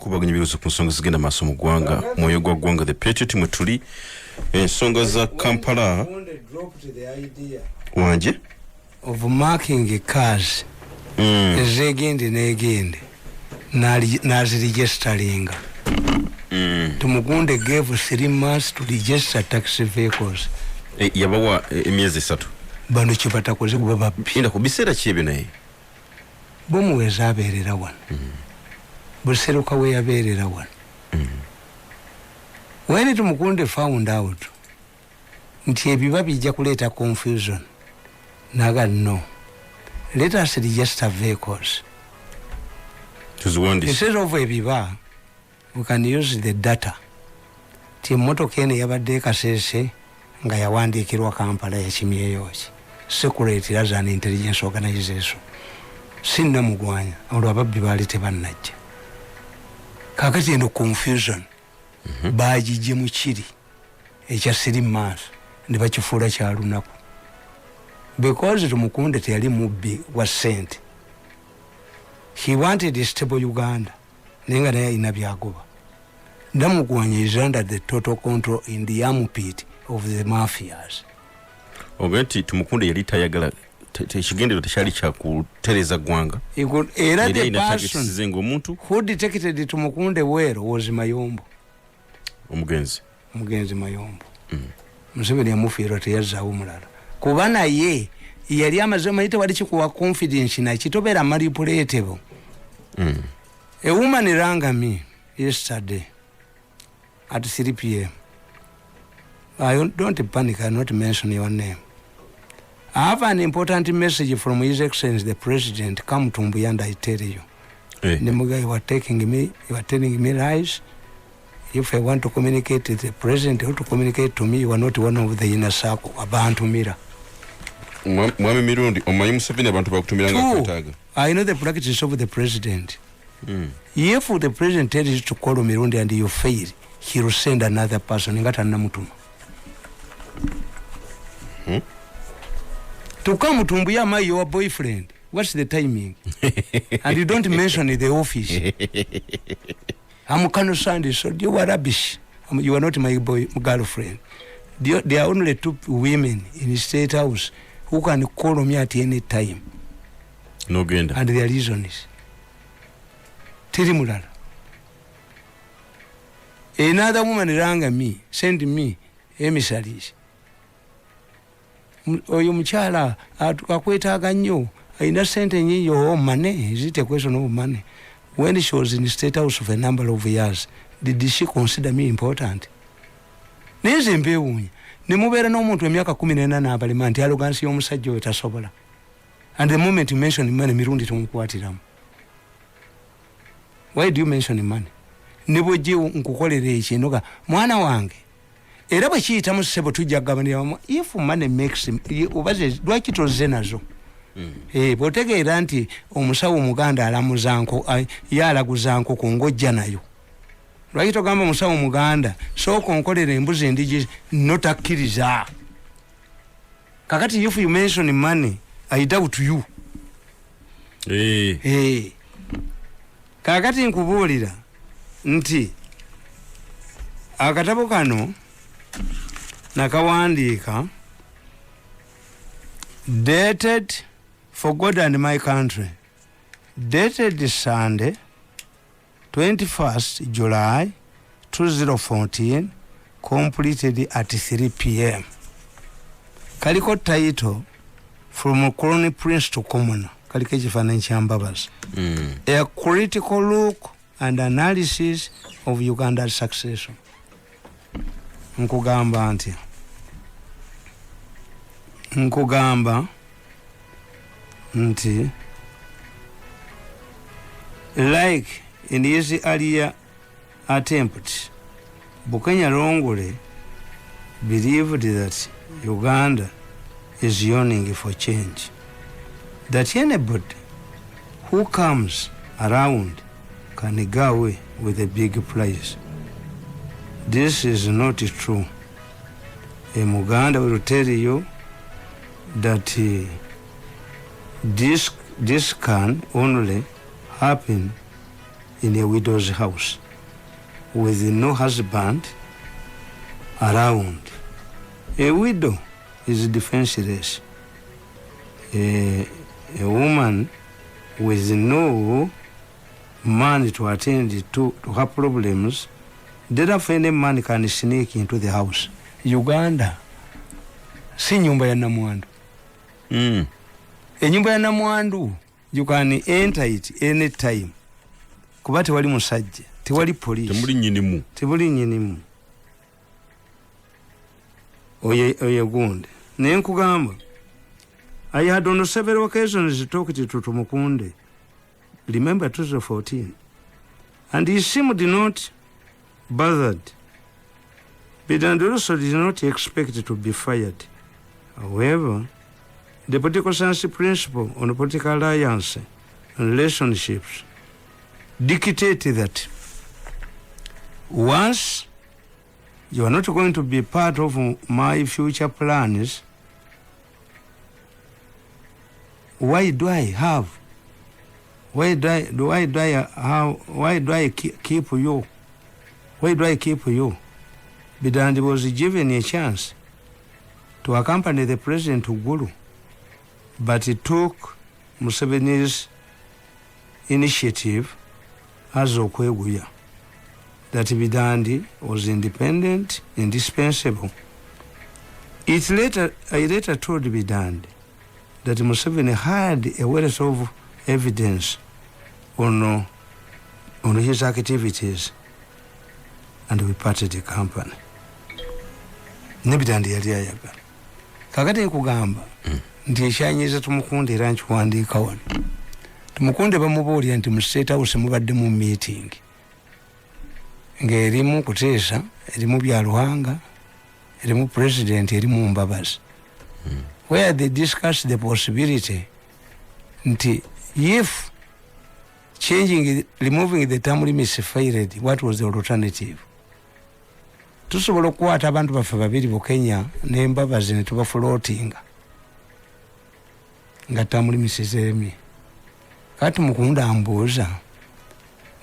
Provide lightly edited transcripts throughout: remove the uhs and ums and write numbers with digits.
kubaganya biruzo ku nsonga zigenda maaso mu ggwanga mwoyo gwa ggwanga the patriot mwe tuli ensonga za Kampala wanje of marking cars ezegende negende naziregisteringa Tumukunde gave 3 months to register taxi vehicles yabawa emyezi 3 bano kibatakoze kuba babbi inda ku biseera kiebe naye bomuweza abeerera wano buseruka we yabeerera wano when Tumukunde found out nti ebiba bijja kuleeta confusion naga no let us register vehicles instead of ebiba we can use the data ti emotoka eno yabadde kasese nga yawandiikirwa Kampala yakimyeyo ki security as an intelligence organization sinna mugwanya olwo ababbi baali tebannajja kakati eno confusion baagijje mu kiri ekya 3 months ne bakifuula kya lunaku because Tumukunde teyali mubbi wa ssente he wanted a stable Uganda naye nga naye alina byagoba Namugwanya is under the total control in the armpit of the mafias. Ogenti Tumukunde yali tayagala tekigendero tekyali kyakutereza ggwanga. Era the person who detected Tumukunde where was Mayombo. Omugenzi Mayombo. Museveni yamufiirwa teyazaawo mulala. Kuba naye yali amaze mayite wali kikuwa confidence na kitobera manipulatable. A woman rang me yesterday at 3 p.m. Don't panic, I not mention your name. I have an important message from His Excellency the President. Come to Mbuyanda, I tell you. You are telling me lies. If I want to communicate to the President or to communicate to me, you are not one of the inner circle. Abantu mira. Mwami Mirundi, omanyi Museveni abantu bakutumira nga kwetaaga. I know the practice of the President. If the President tells you to call Mirundi and you fail, he will send another person. Ngata namutuma. To come to Mbuyama, your boyfriend. What's the timing? And you don't mention the office. I'm concerned, so you are rubbish. You are not my girlfriend. There are only 2 women in the State House who can call me at any time. No gender. And their reason is Tirimulala. Another woman rang me, sent me emissaries. Oyo mukyala akwetaaga nnyo ayina sente nyiyo money. Is it a question of money? When she was in the State House for a number of years, did she consider me important? Neze mpewunya nemubeera n'omuntu emyaka 14 n'abalema nti arrogance y'omusajja oyo tasobola. And the moment you mention money, Mirundi tumukwatiramu. Why do you mention money? Ne bw'ojje nkukolera ekinoga mwana wange era bwe kiyitamu ssebo tujja kugabanira if money makes obaze lwaki toze nazo. Bw'otegeera nti omusawo Omuganda alamuza nko yalaguza nko ku ngojja nayo. Lwaki togamba omusawo Omuganda sooka onkolera embuzi endigi notakkiriza. Kakati if you mention money, I doubt you. Kakati nkubuulira nti akatabo kano nakawandiika dated for God and my country, dated Sunday 21st July 2014, completed at 3 p.m. Kaliko title from Crown Prince to Commoner. Kaliko ekifaananyi kyambabazi. A critical look and analysis of Uganda's succession. Nkugamba nti like in his earlier attempts, Bukenya Longole believed that Uganda is yearning for change, that anybody who comes around can go away with a big prize. This is not true. Muganda will tell you that this can only happen in a widow's house with no husband around. A widow is defenseless. A woman with no man to attend to her problems, therefore any man can sneak into the house. Uganda si nyumba ya namwandu. Nyumba ya namwandu you can enter it any time. Kuba tewali musajja, tewali police. Tewali nyinimu. Oye gundi. Naye nkugamba, I had on several occasions talked to Tumukunde. Remember 2014. And he seemed not bothered. But and also did not expect to be fired. However, the political science principle on political alliance and relationships dictated that once you are not going to be part of my future plans, why do I keep you? Bidandi was given a chance to accompany the president to Gulu, but he took Museveni's initiative as Okweguya, that Bidandi was independent, indispensable. I later told Bidandi that Museveni had a wealth of evidence on his activities, and we parted the company. Nebidandi yali ayagala. Kakati nkugamba nti ekyanyiza Tumukunde era nkiwandiika wano. Tumukunde bamubuulira nti mu State House mubadde mu meeting ng'erimu Kuteesa, erimu Byaluhanga, erimu president, erimu Mbabazi, where they discussed the possibility nti if removing the term limits failed, what was the alternative? Tusobola okukwata abantu baffe babiri mu Kenya ne Mbabazi ne tuba floating nga term limits zeremye. Kati Mukunde ambuuza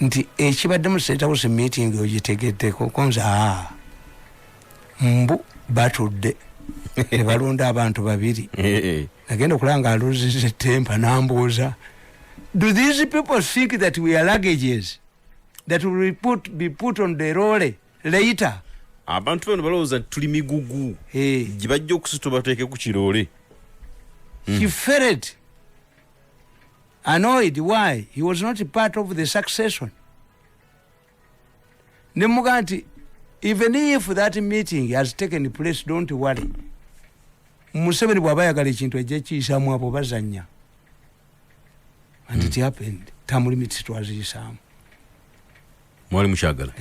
nti ekibadde mu State House meeting ogitegeddeko konza mbu batudde ne balonda abantu babiri. Nagenda okulanga aluzize tempa nambuuza, do these people think that we are luggages that will be put on the roll later? Abantu bano balowooza tuli migugu gye bajja okusitula bateeke ku kiroole. He felt annoyed why he was not part of the succession. Nemuga nti even if that meeting has taken place, don't worry. Museveni bw'aba ayagala ekintu ejja kiyisaamu abo bazannya. And it happened. Term limits twaziyisaamu. Mwali mukyagala.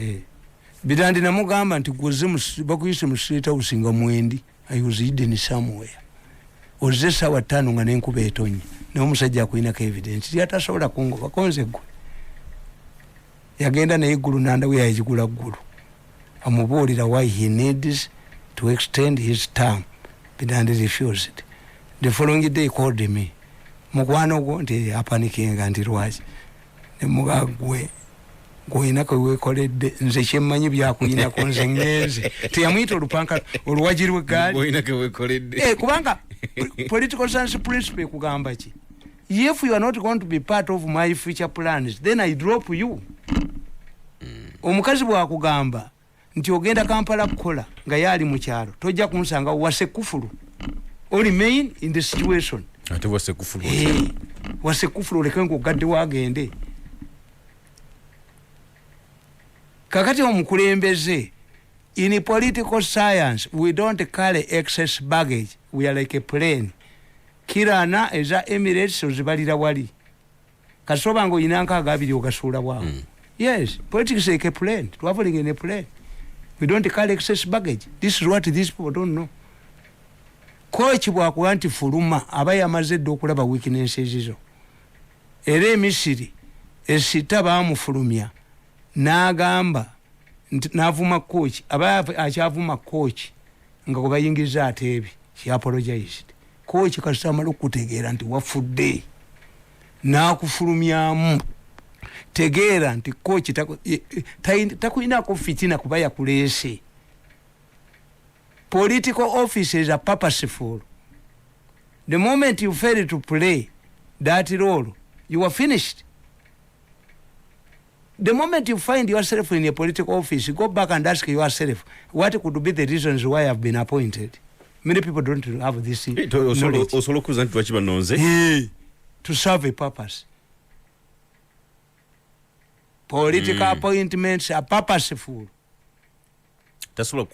Bidandi namugamba nti bakuyise mu State House nga mwendi. I was hidden somewhere. Ozze ssaawa 5 nga n'enkuba etonnya. Naye omusajja akulinako evidence. Ti atasobola kungoba konze ggwe. Yagenda naye eggulu nandawe yayigula ggulu. Amubuulira why he needs to extend his term. Bidandi refused. The following day he called me. Mukwano gwo nti apanikinga nti lwaki. Ne muga gwe goyinako wekoledde nze kyemmanyi byakuyinako nze ngenze. Teyamuyita olupanka oluwagiri w'eggaali. Goyinako wekoledde. Kubanga political science principle kugamba ki? If you are not going to be part of my future plans, then I drop you. Omukazi bwakugamba nti ogenda Kampala kukola nga yali mu kyalo, tojja kunsanga wase kufulu. Or remain in the situation. Ate wase kufulu. Wase kufulu leke ngogadde wagende. Kakati omukulembeze, in political science, we don't carry excess baggage. We are like a plane. Kirana eza Emirates ozibalira wali. Kasoba ngo inanka agabiri ogasula wao. Yes, politics like a plane. Traveling in a plane. We don't carry excess baggage. This is what these people don't know. Coach bwakuwa nti fuluma aba yamaze dda okulaba weaknesses zo. Era Emisiri esita baamufulumya n'agamba n'avuma coach aba akyavuma coach nga bwe bayingiza ate ebi. She apologized. Coach kasita amala okutegeera nti wafudde n'akufulumyamu Tegeera nti coach takuinako fitina kuba yakuleese. Political offices are purposeful. The moment you fail to play that role, you are finished. The moment you find yourself in a political office, you go back and ask yourself, what could be the reasons why I've been appointed? Many people don't have this knowledge. To serve a purpose. Political appointments are purposeful. That's what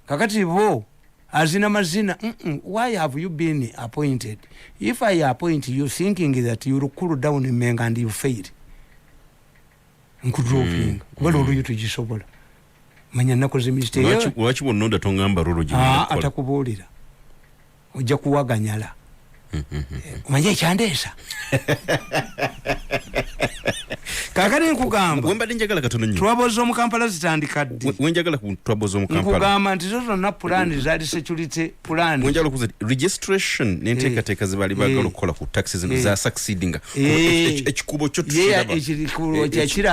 Kakati wo azina mazina why have you been appointed? If I appoint you thinking that you will cool down in Menga and you fail, nkudroping kubalo oluyo tujisobola manya nakoze mistake lwaki bonnonda tongamba rolo jina atakubuulira ojja kuwaganyala manya ekyandesa kakati nkugamba wembadde njagala katono nnyo twaboza omu Kampala zitandika ddi wenjagala twaboza omu Kampala nkugamba nti zo zonna pulaani zaali security pulaani wenjagala okuza registration n'enteekateeka ze baali baagala okukola ku taxi zino za succeedinga ekikubo kyo tukiraba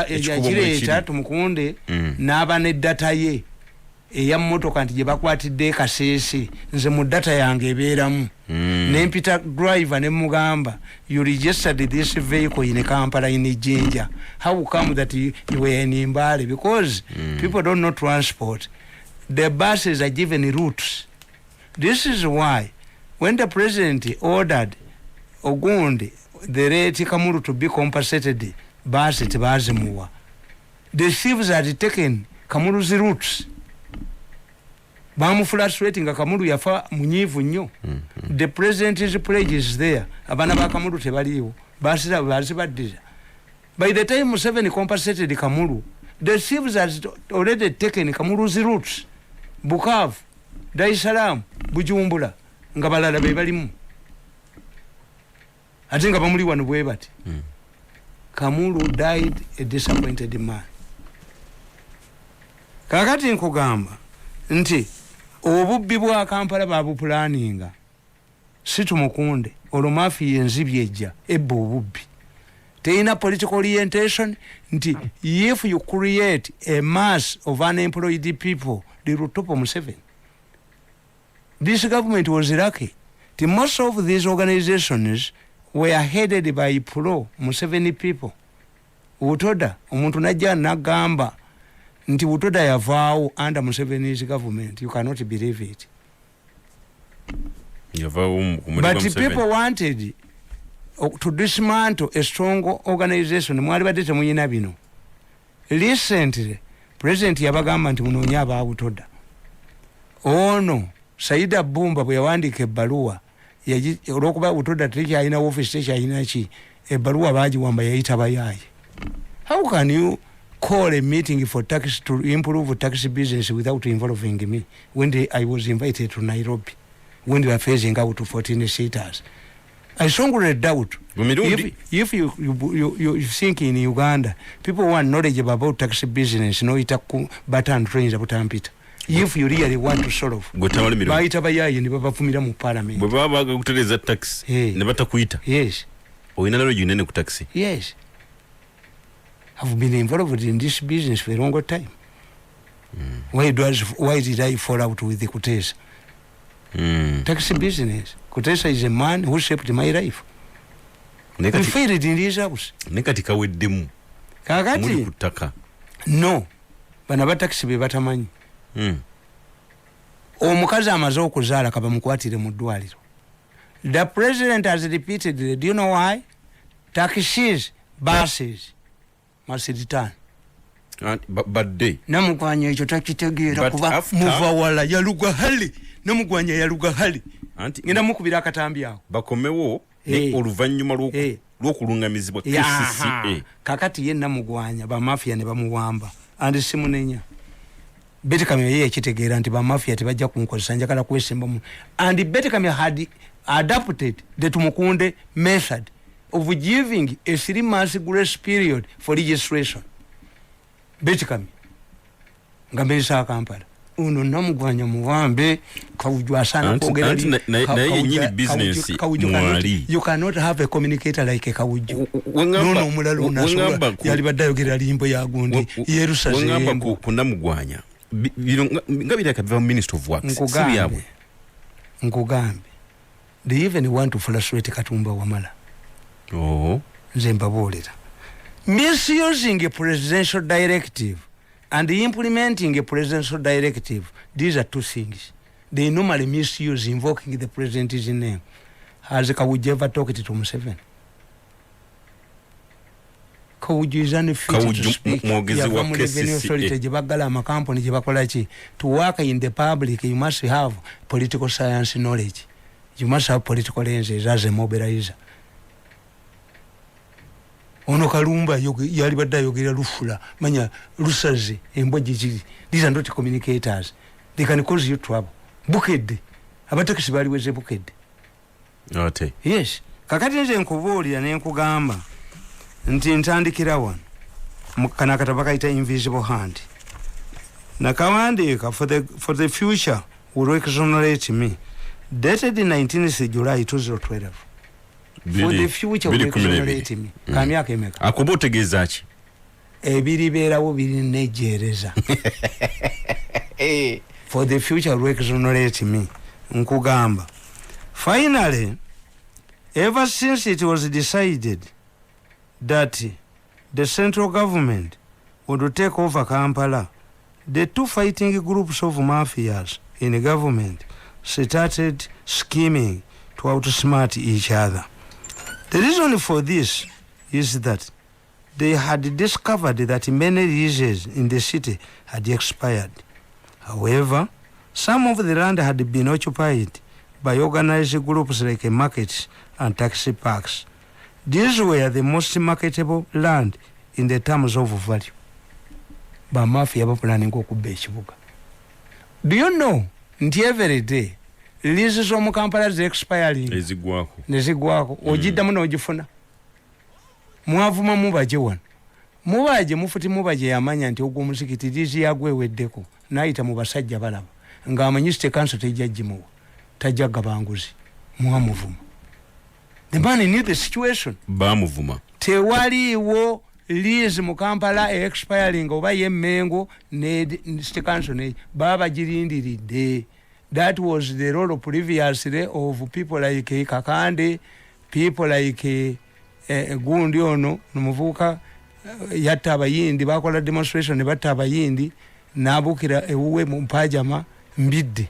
ekireeta Tumukunde n'aba ne data ye eya mmotoka nti gye bakwatidde Kaseese nze mu data yange ebeeramu nempita driver ne mugamba you registered this vehicle in Kampala in Jinja. How come that you were in Mbale? Because people don't know transport. The buses are given routes. This is why when the president ordered Ogundi the rate Kamuru to be compensated, bus it bazimuwa, the thieves had taken Kamuru's routes. Bamu frustrating Kamuru yafa munyivu nnyo. The president's pledge is there. Abana ba Kamuru tebaliwo. Basira bazibaddiza. By the time Museveni compensated Kamuru, the thieves had already taken Kamuru's routes. Bukavu, Dar es Salaam, Bujumbura, nga balala be balimu. Ate nga bamuli wano bwe bati. Kamuru died a disappointed man. Kakati nkugamba nti obubbi bwa Kampala babupulaninga si Tumukunde olwo mafiya enzibye ejja ebba obubbi teina political orientation nti if you create a mass of unemployed people they will topple Museveni. This government was lucky. Most of these organizations were headed by pro Museveni people. Utoda omuntu najja nagamba nti Utoda yavaawo under Museveni's government. You cannot believe it. But people wanted to dismantle a strong organization. Mwali badde temuyina bino. Recently, President yabagamba nti munoonya aba Utoda. Ono Saida Bumba bwe yawandiika ebbaluwa olwokuba Utoda tekyalina office tekyalina ki ebbaluwa baagiwamba yayita bayaaye. How can you call a meeting for tax to improve tax business without involving me when I was invited to Nairobi when we were phasing out to 14 seaters? I strongly doubt if you think in Uganda people want knowledge about tax business no itaku button trains abutampita. If you really want to solve baita bayaye ne babafumira mu parliament bwe baba bakutereza tax ne batakuita. Yes, oyina lalo junene ku taxi. Yes, I've been involved in this business for a long time. Why did I fall out with the Kutesa? Taxi business. Kutesa is a man who shaped my life. I failed in his house. Nekati kaweddemu. Kakati kutaka. No. Bana ba taxi be batamanyi. Omukazi amaze okuzaala kaba mukwatire mu ddwaliro. The president has repeated, do you know why? Taxis, buses must return. But day. Namugwanya ekyo takitegeera kuba muva wala yaluga hali. Namugwanya yaluga hali. Ngenda mukubira akatambi awo. Bakomewo oluvannyuma lw'okulungamizibwa KCCA. Kakati ye namugwanya ba mafia ne bamuwamba. Andi simunenya. Betikame yeye ekitegeera nti ba mafia tebajja kunkozesa njagala kwesimba mu. And Betikame had adapted the Tumukunde method of giving a 3 months grace period for registration. Betikame ngambisa Kampala uno namugwanya muwambe kawujwa asana kwogera naye nyini business mwali you cannot have a communicator like kawujju nono omulala unashobola yali badayogera limbo ya gundi yerusaze wengamba kunamugwanya nga biraka biva minister of works sibyabwe nkugambe they even want to frustrate Katumba Wamala nze mbabolera misusing a presidential directive and implementing a presidential directive, these are two things. They normally misuse invoking the president's name. Has Kawuju ever talked to Museveni? Kawuju is unfit to speak. To work in the public, you must have political science knowledge. You must have political lenses as a mobilizer. Ono Kalumba yali badda yogera lufula manya lusaze embojiji. These are not communicators. They can cause you trouble. Bukedde abatakisi bali weze bukedde. Ate. Yes. Kakati nze nkubulira ne nkugamba nti ntandikira wano mukana katabaka ita invisible hand. Nakawandika for the future will exonerate me. Dated 19th July 2012. For the future will exonerate me. Kamyaka emeka. Akubotegeza ki? Ebiribeerawo biri nejereza. For the future will exonerate me. Nkugamba. Finally, ever since it was decided that the central government would take over Kampala, the two fighting groups of mafias in the government started scheming to outsmart each other. The reason for this is that they had discovered that many leases in the city had expired. However, some of the land had been occupied by organized groups like markets and taxi parks. These were the most marketable land in the terms of value. Ba mafia ba planning okubba ekibuga. Do you know nti every day leases from Kampala is expiring. Nezigwako. Ojiddamu n'ogifuna. Mwavuma mubaje wano. Mubaje mufuti mubaje yamanya nti ogwo muzikiti lizi yagwe weddeko. Naita mu basajja balaba. Ng'amanyi state council tejjagimuwa. Tajjaga banguzi. Mwamuvuma. The man knew the situation. Bamuvuma. Tewaliwo lease mu Kampala expiring oba yemmengo ne state council ne baba girindiridde. That was the role previously of people like Kakande, people like Gundi ono numuvuka yatta abayindi bakola demonstration ne batta abayindi nabukira ewuwe mu mpajama mbidde.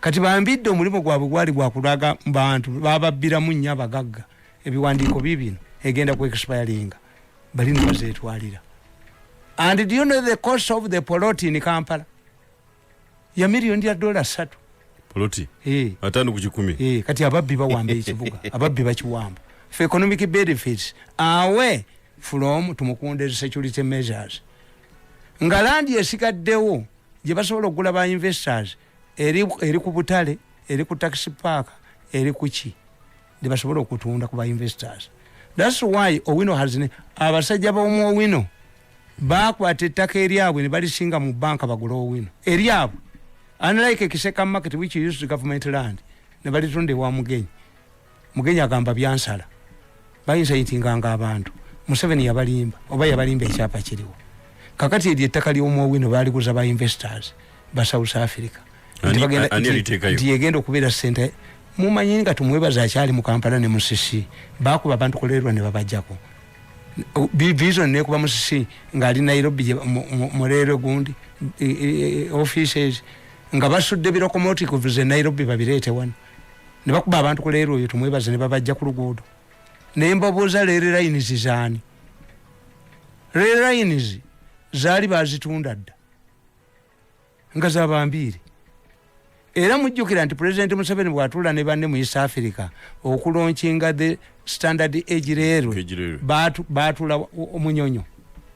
Kati bambidde omulimo gwabwe gwali gwakulaga bantu bababbira mu nnya bagagga ebiwandiiko bibino egenda ku expiringa bali ne bazeetwalira. And do you know the cost of the plot in Kampala? Ya milioni ya $3. Poloti? Atanu kujikumi. Kati ababbi bawamba ekibuga. Ababbi bakiwamba. For economic benefits away from Tumukunde security measures. Ngalandi esigaddewo gye basobola okugula ba investors eri ku butale, eri ku taxi park, eri ku ki. Gye basobola okutunda ku ba investors. That's why Owino has abasajja b'omu Owino bakwata ettaka eryabwe ne balisinga mu banka bagula Owino. Eryabwe. Unlike Kiseka market which used government land, ne balitunde wa Mugenyi. Mugenyi agamba byansala. Bayinza yitinganga abantu. Museveni yabalimba, oba yabalimba ekyapa kiriwo. Kakati eri ettaka ly'omu Owino baliguza ba investors ba South Africa. Nti yegenda okubeera ssente. Mumanyi nga tumwebaza akyali mu Kampala ne Musisi. Bakuba abantu kolerwa ne babajjako. Vision ne kuba Musisi ng'ali Nairobi mulero gundi offices nga basudde birokomotiku vize Nairobi babireete wano. Ne bakuba abantu kuleero oyo tumwebaze ne babajja ku luguudo. Ne mbabuuza leero lines zaani. Leero lines zaali bazitunda dda. Nga zabambiire. Era mujjukira nti President Museveni bw'atuula ne banne mu East Africa okulonkinga the standard age railway baatuula omunyonyo.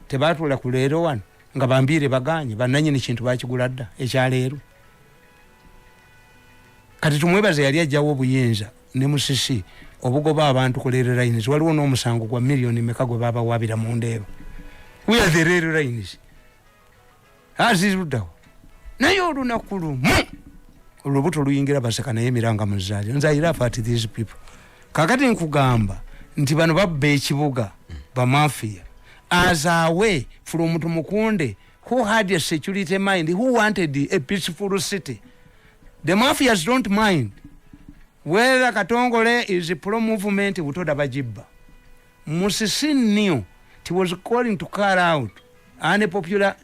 Tebaatuula ku leero wano nga bambiire baganye bannannyini kintu bakigula dda ekyaleero. Kati tumwebaze yali ajjawo obuyinza ne Musisi obugoba abantu ku leero lines waliwo n'omusango gwa million meka gwe babawabira mu ndeeba. We are the rail lines. Aziruddawo. naye olunaku lumu olubuto luyingira baseka naye emiranga muzaali nze I laugh at these people. Kakati nkugamba nti bano babba ekibuga bamafia as away from Tumukunde who had a security mind, who wanted a peaceful city. The mafias don't mind whether Katongole is a pro-movement utoda bajibba. Musisi knew he was calling to carry out unpopular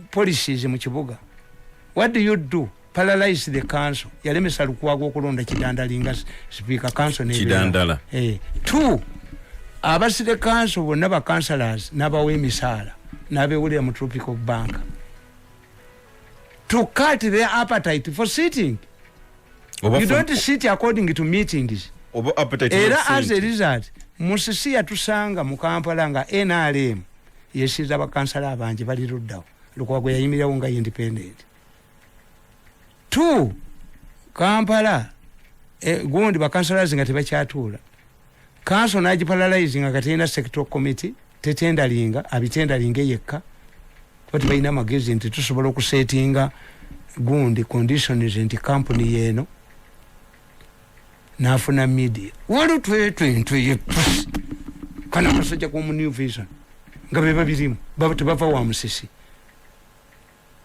policies in Muchibuga. What do? Paralyze the council. Yalemesa lukwago okulonda kidandalinga speaker council ne kidandala. Two, abasire council were never councillors, never we misala, never William Tropical Bank. To cut their appetite for sitting. You don't sit according to meetings. Era as a result, Musisi yatusanga mu Kampala nga NRM yesiza bakansala abangi bali luddawo. Lukwago yayimirawo nga independent. Two, Kampala gundi bakansalazi nga tebakyatuula. Council naji paralyzing akatenda sector committee tetendalinga abitendalinga yekka kwati bayina magezi nti tusobola okusetinga gundi conditions nti company yeno nafuna media wali twetwe kana kasoja ku New Vision nga beba birimu baba tebava wa Musisi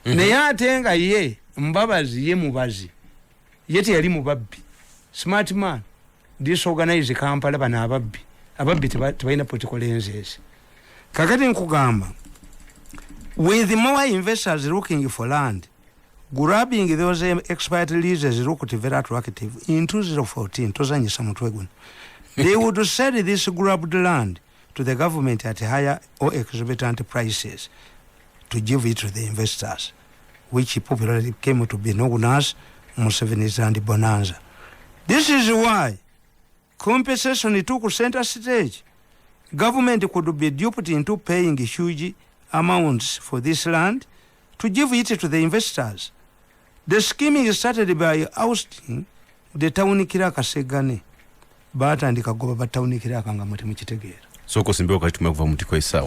ne yatenga ye mbabazi ye mubazi yeti yali mubabbi smart man disorganize Kampala bana ababbi tebalina political lenses. Kakati nkugamba with more investors looking for land, grabbing those expired leases looked very attractive. In 2014 tozanyisa mutwe they would sell this grabbed land to the government at higher or exorbitant prices to give it to the investors, which popularly came to be known as Museveni's Land Bonanza. This is why compensation took center stage. Government could be duped into paying huge amounts for this land to give it to the investors. The scheming started by ousting the town kiraka segane. Bata ndikagoba ba town kiraka nga muti mukitegera. Soko simbiwa kati tumevuva mutiko isawa.